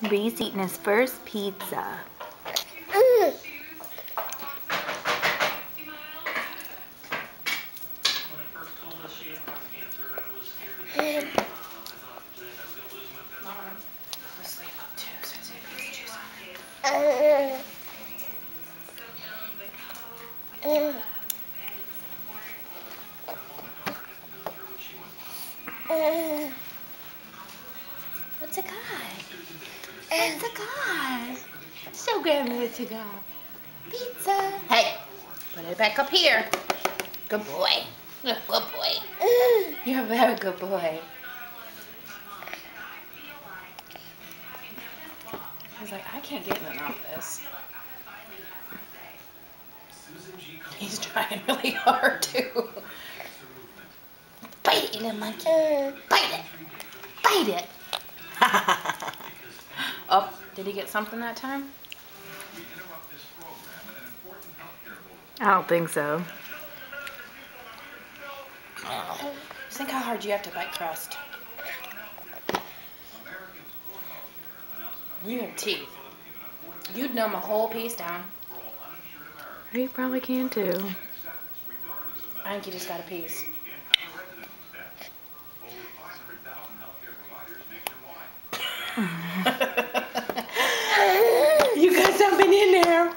Bree's eating his first pizza. What's a guy? It's a guy. Show Grammy what you got. Pizza. Hey, put it back up here. Good boy. Good boy. You're a very good boy. He's like, I can't get in and out of this. He's trying really hard too. Bite it, you little monkey. Bite it. Bite it. Oh, did he get something that time? I don't think so. Just think how hard you have to bite crust. You have teeth. You'd numb a whole piece down. You probably can too. I think you just got a piece. You got something in there.